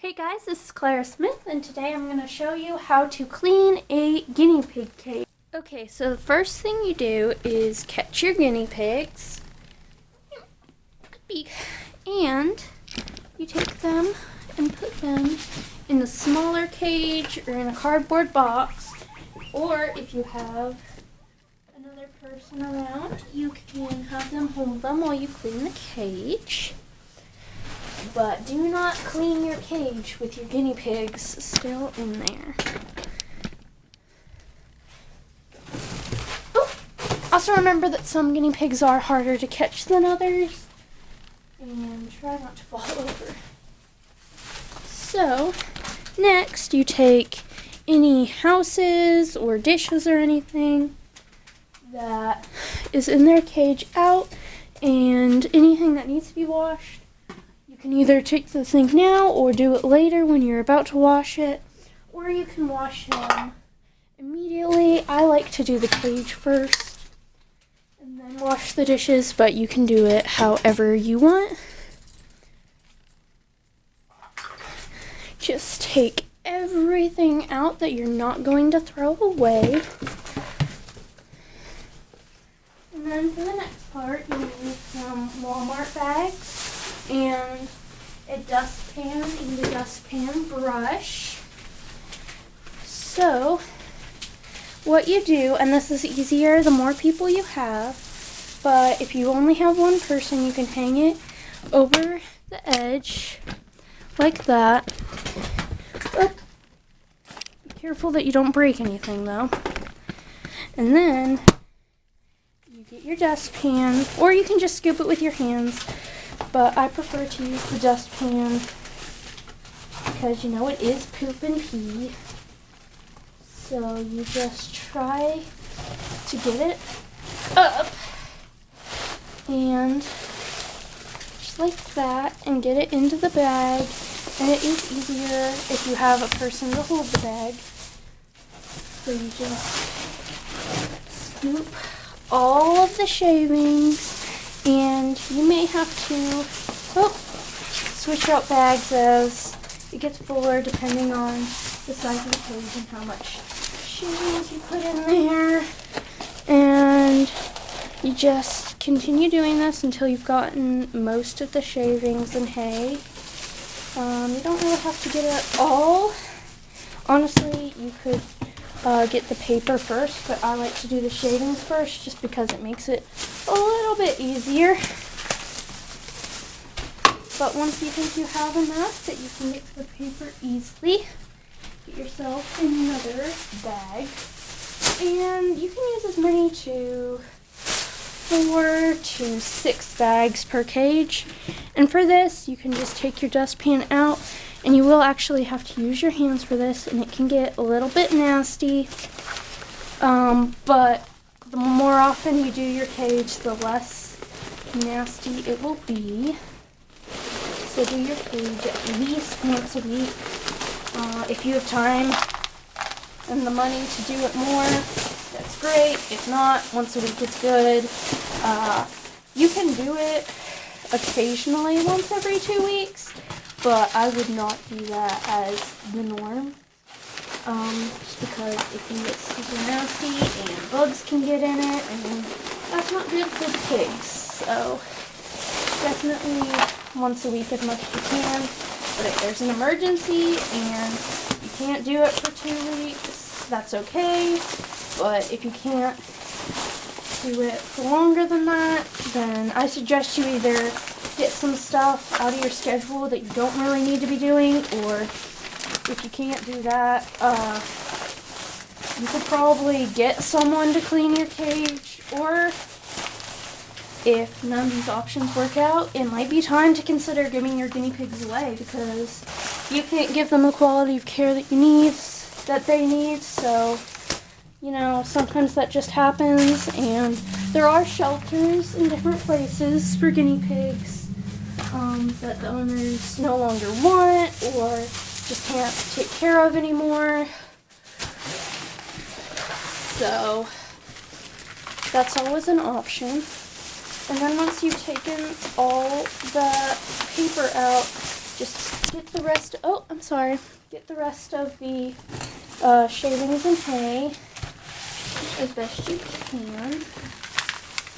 Hey guys, this is Clara Smith, and today I'm going to show you how to clean a guinea pig cage. Okay, so the first thing you do is catch your guinea pigs, and you take them and put them in a smaller cage or in a cardboard box, or if you have another person around, you can have them hold them while you clean the cage. But do not clean your cage with your guinea pigs still in there. Oh, also remember that some guinea pigs are harder to catch than others. And try not to fall over. So, next you take any houses or dishes or anything that is in their cage out, and anything that needs to be washed. You can either take the sink now or do it later when you're about to wash it, or you can wash them immediately. I like to do the cage first and then wash the dishes, but you can do it however you want. Just take everything out that you're not going to throw away. And then for the next part, you need some Walmart bags and a dustpan and a dustpan brush. So, what you do, and this is easier the more people you have, but if you only have one person, you can hang it over the edge like that. Oh, be careful that you don't break anything though. And then you get your dustpan, or you can just scoop it with your hands. But I prefer to use the dustpan because, you know, it is poop and pee. So you just try to get it up and just like that and get it into the bag. And it is easier if you have a person to hold the bag. So you just scoop all of the shavings. And you may have to switch out bags as it gets fuller depending on the size of the cage and how much shavings you put in there. And you just continue doing this until you've gotten most of the shavings and hay. You don't really have to get it all. Honestly, you could get the paper first, but I like to do the shavings first just because it makes it a little bit easier. But once you think you have enough that you can get to the paper easily, get yourself another bag. And you can use as many to 4 to 6 bags per cage. And for this, you can just take your dustpan out, and you will actually have to use your hands for this, and it can get a little bit nasty. But the more often you do your cage, the less nasty it will be. So do your cage at least once a week. If you have time and the money to do it more, that's great. If not, once a week is good. You can do it occasionally once every 2 weeks, but I would not do that as the norm. Just because it can get super nasty and bugs can get in it, and that's not good for the pigs. So definitely once a week as much as you can. But if there's an emergency and you can't do it for 2 weeks, that's okay. But if you can't do it for longer than that, then I suggest you either get some stuff out of your schedule that you don't really need to be doing, or if you can't do that, you could probably get someone to clean your cage, or if none of these options work out, it might be time to consider giving your guinea pigs away because you can't give them the quality of care that they need. So, you know, sometimes that just happens, and there are shelters in different places for guinea pigs that the owners no longer want or just can't take care of anymore. So that's always an option. And then once you've taken all the paper out, just get the rest, oh, I'm sorry. Get the rest of the shavings and hay as best you can.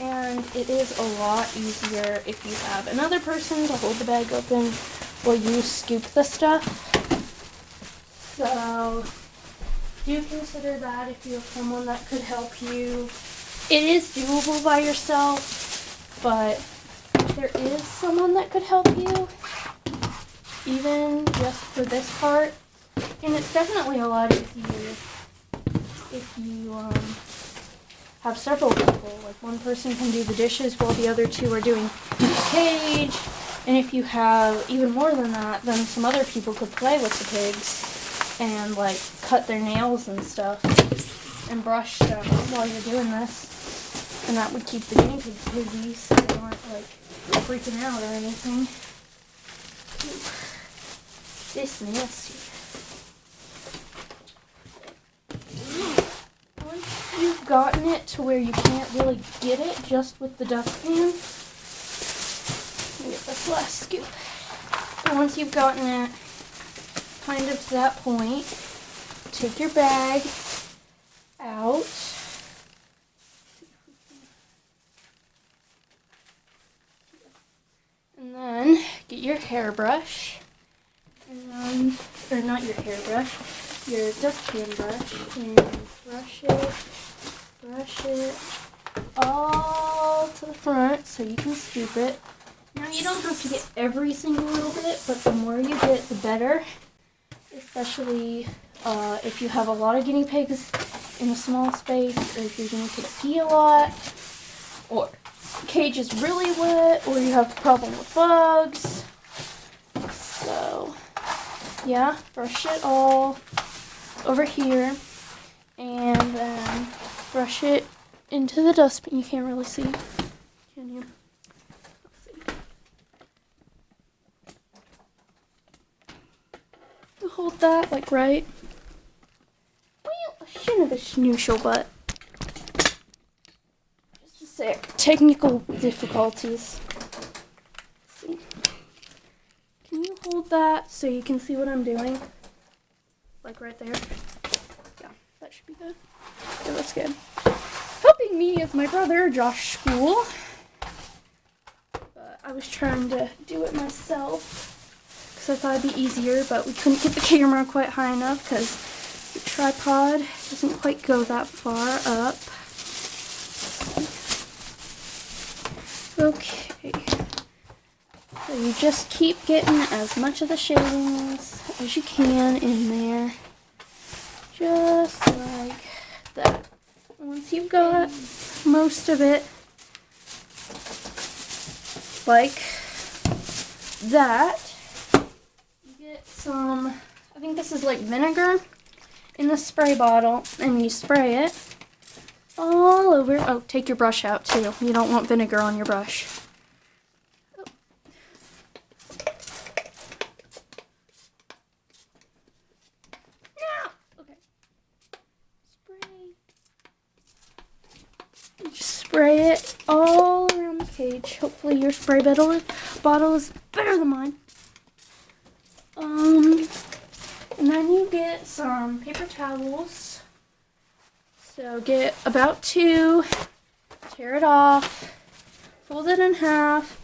And it is a lot easier if you have another person to hold the bag open while you scoop the stuff. So do consider that if you have someone that could help you. It is doable by yourself, but if there is someone that could help you, even just for this part, and it's definitely a lot easier if you have several people. Like one person can do the dishes while the other two are doing the cage. And if you have even more than that, then some other people could play with the pigs and like cut their nails and stuff and brush them while you're doing this. And that would keep the guinea pigs busy so they aren't like freaking out or anything. Ooh, this nasty. You've gotten it to where you can't really get it just with the dustpan. Let me get this last scoop. And once you've gotten it kind of to that point, take your bag out. And then get your hairbrush. And or not your hairbrush, your dustpan brush, and brush it all to the front so you can scoop it. Now you don't have to get every single little bit, but the more you get, the better. Especially if you have a lot of guinea pigs in a small space, or if your guinea pigs pee a lot, or the cage is really wet, or you have a problem with bugs. So yeah, brush it all over here, and then brush it into the dustbin. You can't really see, can you? Let's see. You hold that like right. Well, I shouldn't have a schnoozle, but just a sec. Technical difficulties. Let's see. Can you hold that so you can see what I'm doing? Like right there. Yeah, that should be good. Okay, that's good. Helping me is my brother, Josh School. But I was trying to do it myself because I thought it'd be easier, but we couldn't get the camera quite high enough because the tripod doesn't quite go that far up. Okay. So you just keep getting as much of the shavings as you can in there. Just like that. Once you've got most of it, like that, you get some, I think this is like vinegar in the spray bottle, and you spray it all over. Oh, take your brush out too. You don't want vinegar on your brush. Spray it all around the cage. Hopefully your spray bottle is better than mine. And then you get some paper towels. So get about 2, tear it off, fold it in half,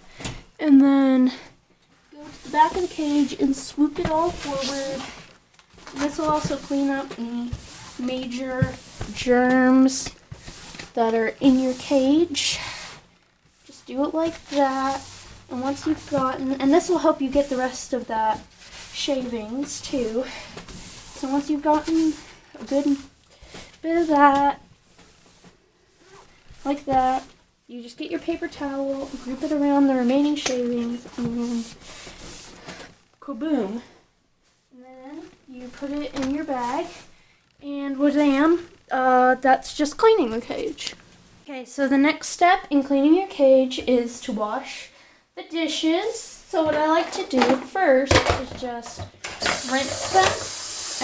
and then go to the back of the cage and swoop it all forward. And this will also clean up any major germs that are in your cage. Just do it like that. And once you've gotten, and this will help you get the rest of that shavings too. So once you've gotten a good bit of that, like that, you just get your paper towel, group it around the remaining shavings, and kaboom. And then you put it in your bag, and wham, that's just cleaning the cage. Okay, so the next step in cleaning your cage is to wash the dishes. So what I like to do first is just rinse them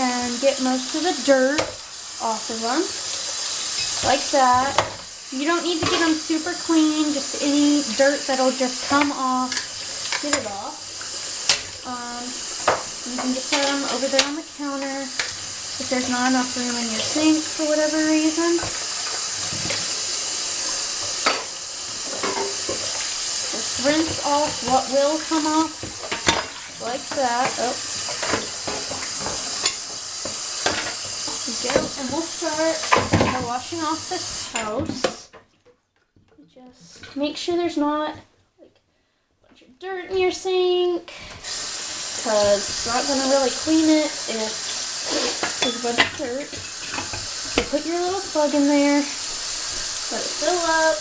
and get most of the dirt off of them, like that. You don't need to get them super clean, just any dirt that'll just come off, get it off. You can just set them over there on the counter if there's not enough room in your sink for whatever reason. Just rinse off what will come off like that. Oh. There we go. And we'll start by washing off this house. Just make sure there's not like a bunch of dirt in your sink, because it's not going to really clean it if there's a bunch of dirt. So put your little plug in there, let it fill up,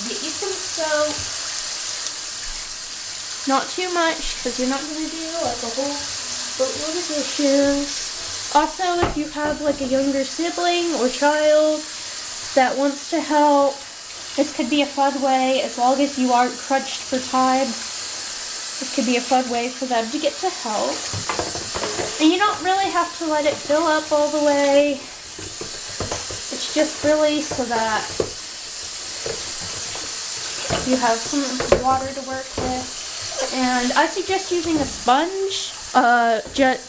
get you some soap. Not too much, because you're not going to do like a whole boatload of dishes. Also, if you have like a younger sibling or child that wants to help, this could be a fun way, as long as you aren't crunched for time. This could be a fun way for them to get to help. And you don't really have to let it fill up all the way. It's just really so that you have some water to work with. And I suggest using a sponge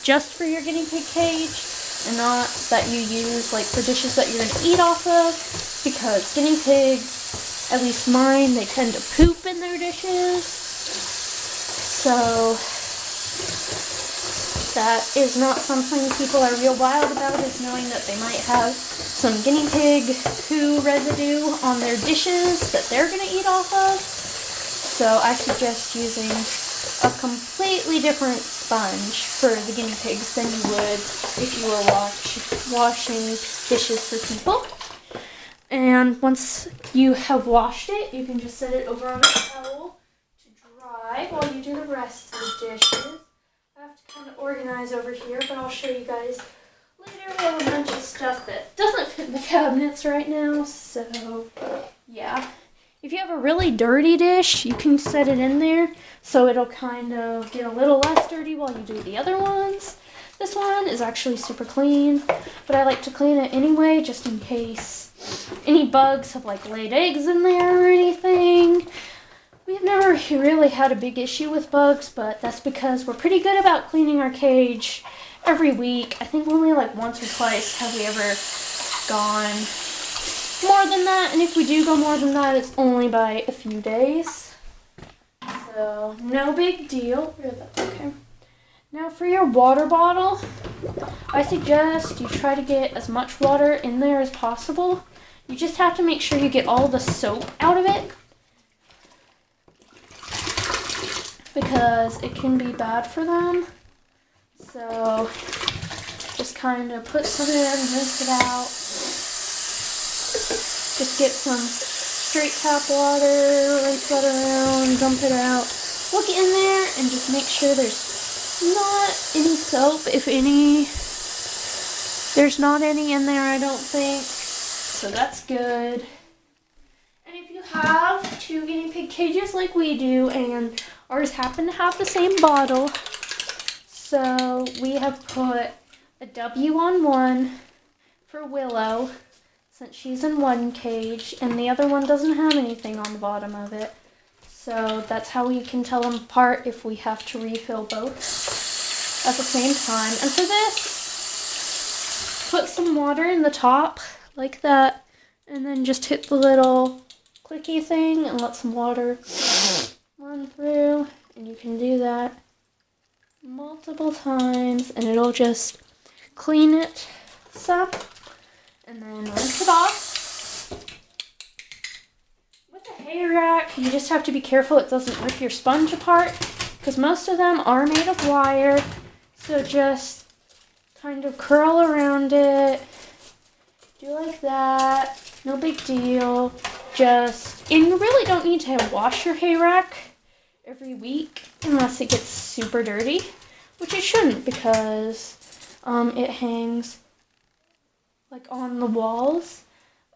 just for your guinea pig cage, and not that you use like for dishes that you're going to eat off of, because guinea pigs, at least mine, they tend to poop in their dishes. So that is not something people are real wild about, is knowing that they might have some guinea pig poo residue on their dishes that they're going to eat off of. So I suggest using a completely different sponge for the guinea pigs than you would if you were washing dishes for people. And once you have washed it, you can just set it over on a towel to dry while you do the rest of the dishes. I have to kind of organize over here, but I'll show you guys later. We have a bunch of stuff that doesn't fit in the cabinets right now, so yeah. If you have a really dirty dish, you can set it in there so it'll kind of get a little less dirty while you do the other ones. This one is actually super clean, but I like to clean it anyway just in case any bugs have like laid eggs in there or anything. We've never really had a big issue with bugs, but that's because we're pretty good about cleaning our cage every week. I think only like once or twice have we ever gone more than that, and if we do go more than that, it's only by a few days. So no big deal. Okay. Now for your water bottle, I suggest you try to get as much water in there as possible. You just have to make sure you get all the soap out of it, because it can be bad for them. So just kind of put some in, rinse it out. Just get some straight tap water, rinse that around, dump it out. Look in there and just make sure there's not any soap, if any. There's not any in there, I don't think. So that's good. And if you have two guinea pig cages like we do, and ours happen to have the same bottle, so we have put a W on one for Willow, since she's in one cage, and the other one doesn't have anything on the bottom of it. So that's how we can tell them apart if we have to refill both at the same time. And for this, put some water in the top, like that, and then just hit the little clicky thing and let some water run through. And you can do that multiple times, and it'll just clean it some. And then rinse it off. With a hay rack, you just have to be careful it doesn't rip your sponge apart, because most of them are made of wire. So just kind of curl around it. Do like that. No big deal. And you really don't need to wash your hay rack every week unless it gets super dirty, which it shouldn't, because it hangs like on the walls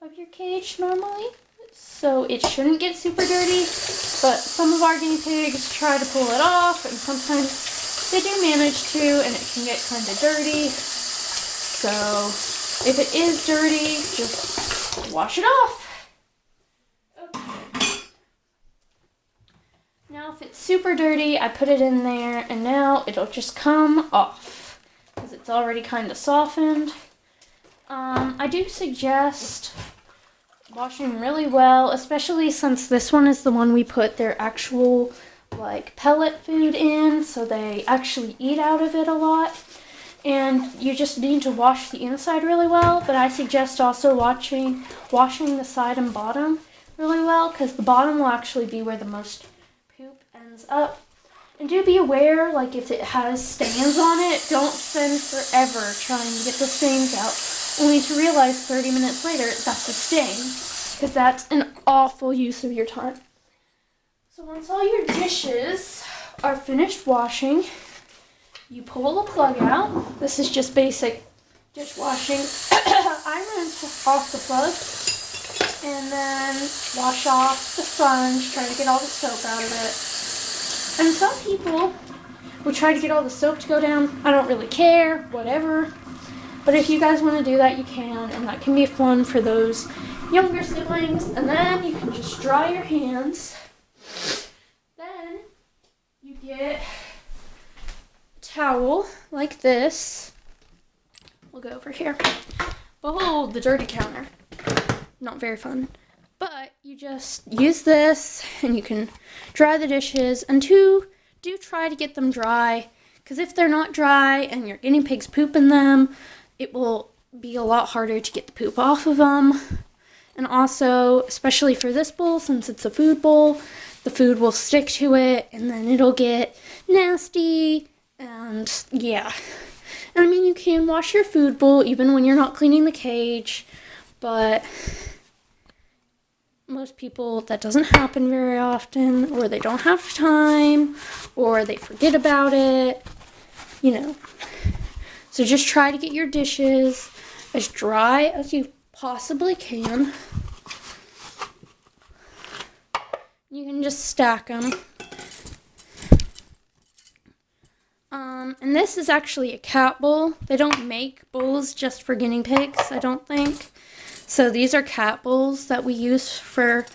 of your cage normally, so it shouldn't get super dirty. But some of our guinea pigs try to pull it off, and sometimes they do manage to, and it can get kind of dirty. So if it is dirty, just wash it off. Okay. Now Now if it's super dirty, I put it in there and now it'll just come off because it's already kind of softened. I do suggest washing really well, especially since this one is the one we put their actual like pellet food in, so they actually eat out of it a lot. And you just need to wash the inside really well, but I suggest also washing the side and bottom really well, because the bottom will actually be where the most poop ends up. And do be aware, like if it has stains on it, don't spend forever trying to get the stains out, only to realize 30 minutes later that's a stain, because that's an awful use of your time. So once all your dishes are finished washing, you pull the plug out. This is just basic dishwashing. I rinse off the plug and then wash off the sponge, try to get all the soap out of it. And some people will try to get all the soap to go down. I don't really care, whatever. But if you guys want to do that, you can, and that can be fun for those younger siblings. And then you can just dry your hands. Then you get towel like this. We'll go over here. Behold the dirty counter. Not very fun. But you just use this and you can dry the dishes. And do try to get them dry, because if they're not dry and your guinea pigs poop in them, it will be a lot harder to get the poop off of them. And also, especially for this bowl, since it's a food bowl, the food will stick to it and then it'll get nasty. And yeah, I mean, you can wash your food bowl even when you're not cleaning the cage, but most people, that doesn't happen very often, or they don't have time, or they forget about it, you know. So just try to get your dishes as dry as you possibly can. You can just stack them. And this is actually a cat bowl. They don't make bowls just for guinea pigs, I don't think. So these are cat bowls that we use for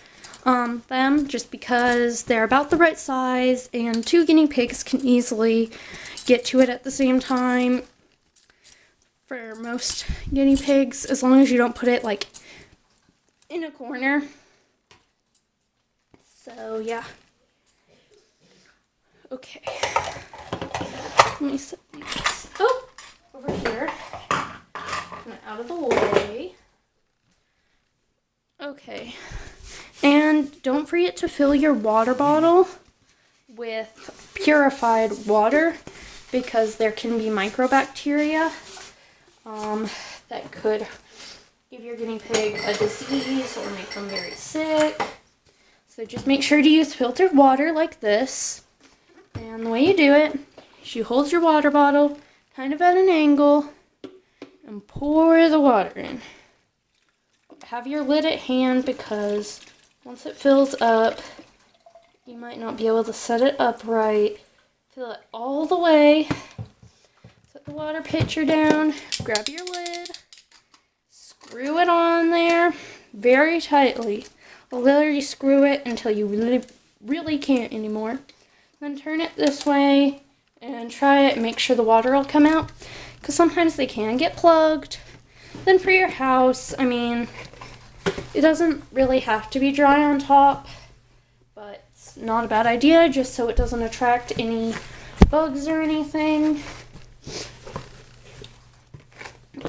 them, just because they're about the right size and 2 guinea pigs can easily get to it at the same time. For most guinea pigs, as long as you don't put it like in a corner. So yeah. Okay. Let me set these over here and out of the way. Okay. And don't forget to fill your water bottle with purified water, because there can be microbacteria that could give your guinea pig a disease or make them very sick. So just make sure to use filtered water like this. And the way you do it is you hold your water bottle kind of at an angle and pour the water in. Have your lid at hand, because once it fills up, you might not be able to set it up right. Fill it all the way. Set the water pitcher down. Grab your lid. Screw it on there very tightly. Literally screw it until you really can't anymore. Then turn it this way and try it and make sure the water will come out, because sometimes they can get plugged. Then for your house, I mean, it doesn't really have to be dry on top, but it's not a bad idea, just so it doesn't attract any bugs or anything.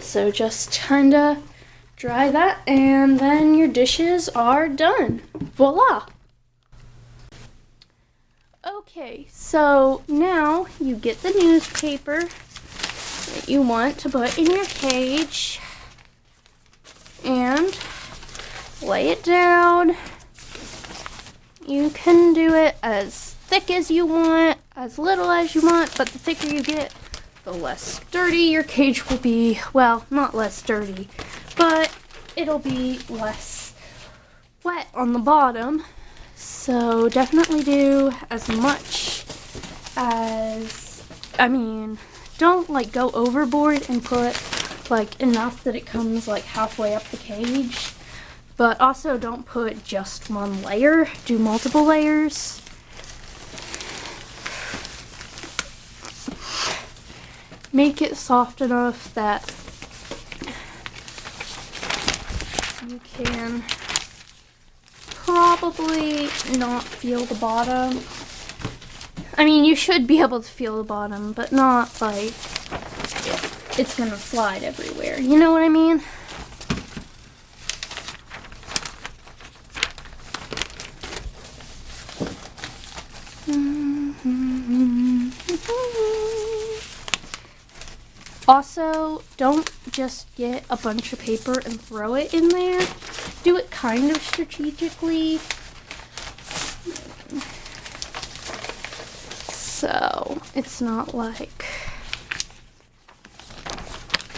So just kinda dry that, and then your dishes are done. Voila! Okay, so now you get the newspaper that you want to put in your cage and lay it down. You can do it as thick as you want, as little as you want, but the thicker you get, the less dirty your cage will be. Well, not less dirty, but it'll be less wet on the bottom. So definitely do as much as, don't like go overboard and put like enough that it comes like halfway up the cage. But also don't put just one layer, do multiple layers. make it soft enough that you can probably not feel the bottom. I mean, you should be able to feel the bottom, but not like it's gonna slide everywhere. You know what I mean? Also, don't just get a bunch of paper and throw it in there. Do it kind of strategically. So, it's not like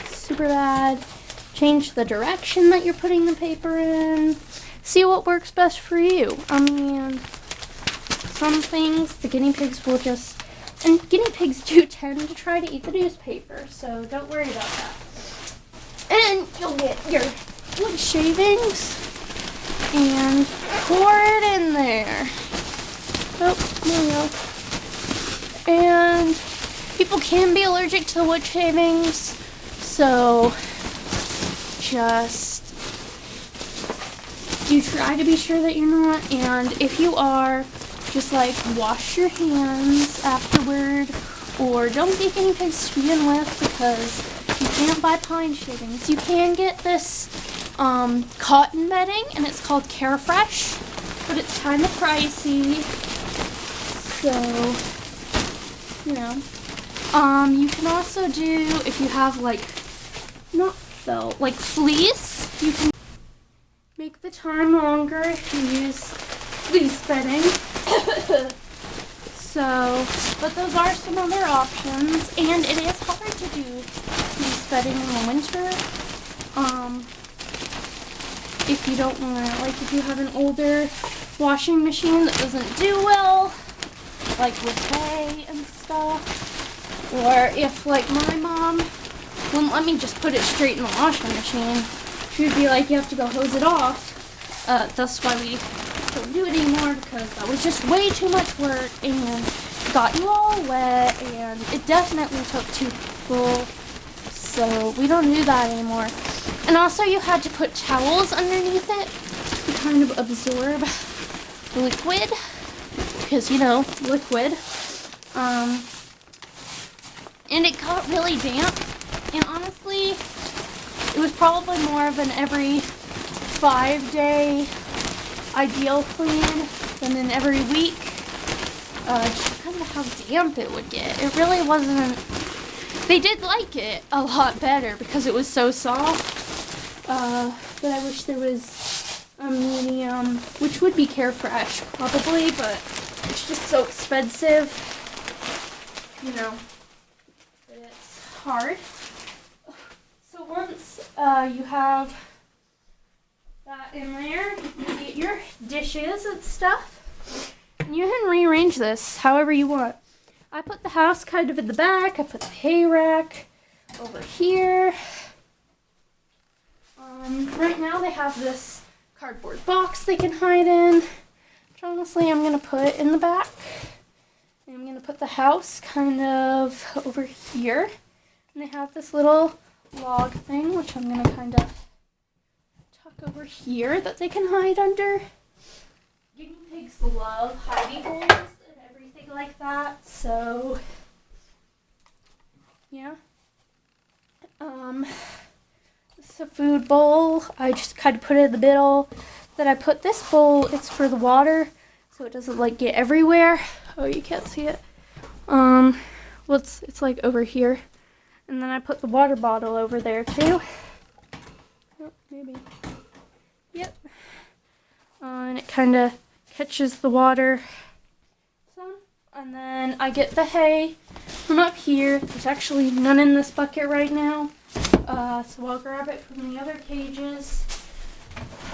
super bad. Change the direction that you're putting the paper in. See what works best for you. I mean, some things the guinea pigs will just, and guinea pigs do tend to try to eat the newspaper, so don't worry about that. And you'll get your wood shavings and pour it in there. Oh, there we go. And people can be allergic to the wood shavings, so just you try to be sure that you're not. And if you are, just like wash your hands afterward, or don't get guinea pigs to begin with because you can't buy pine shavings. You can get this cotton bedding, and it's called Carefresh, but it's kind of pricey. So, you know, you can also do, if you have like, not felt, like fleece, you can make the time longer if you use fleece bedding. So, but those are some other options, and it is hard to do fleece bedding in the winter. If you don't want to, like if you have an older washing machine that doesn't do well, like with hay and stuff, or if like my mom wouldn't let me just put it straight in the washing machine, she would be like, you have to go hose it off. That's why we don't do it anymore, because that was just way too much work and got you all wet, and it definitely took too full, so we don't do that anymore. And also you had to put towels underneath it to kind of absorb liquid, because you know, liquid. And it got really damp, and honestly it was probably more of an every 5-day ideal clean than in every week, just because of how damp it would get. It really wasn't, they did like it a lot better because it was so soft, but I wish there was a medium, which would be Carefresh probably, but it's just so expensive, you know, that it's hard. So once you have that in there, you can get your dishes and stuff, and you can rearrange this however you want. I put the house kind of in the back. I put the hay rack over here. Right now they have this cardboard box they can hide in, which honestly I'm going to put in the back. And I'm going to put the house kind of over here. And they have this little log thing, which I'm going to kind of tuck over here that they can hide under. Guinea pigs love hidey holes and everything like that, so yeah. This is a food bowl. I just kind of put it in the middle. Then I put this bowl, it's for the water, so it doesn't like get everywhere. Oh, you can't see it. Well, it's like over here. And then I put the water bottle over there too. Oh, maybe. Yep. And it kind of catches the water some. And then I get the hay from up here. There's actually none in this bucket right now. So I'll grab it from the other cages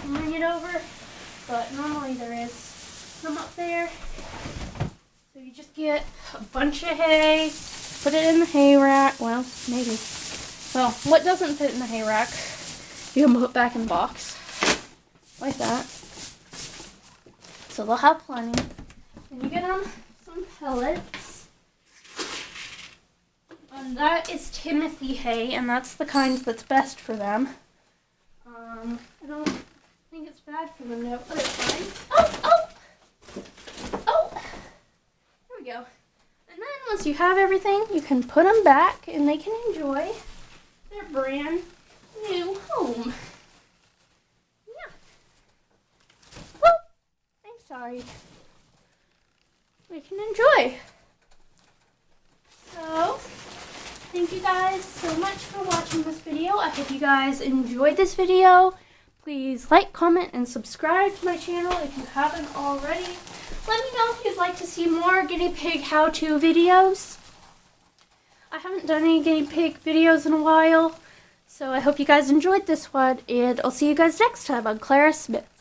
and bring it over. But normally there is some up there. So you just get a bunch of hay, put it in the hay rack. Well, maybe. Well, what doesn't fit in the hay rack, you can put back in the box. Like that. So they'll have plenty. And you get them some pellets. And that is Timothy hay, and that's the kind that's best for them. I don't think it's bad for them to have other kinds. Oh! There we go. And then once you have everything, you can put them back, and they can enjoy their brand new home. Yeah. Oh, I'm sorry. We can enjoy. So, thank you guys so much for watching this video. I hope you guys enjoyed this video. Please like, comment, and subscribe to my channel if you haven't already. Let me know if you'd like to see more guinea pig how-to videos. I haven't done any guinea pig videos in a while, so I hope you guys enjoyed this one, and I'll see you guys next time on Clara Smith.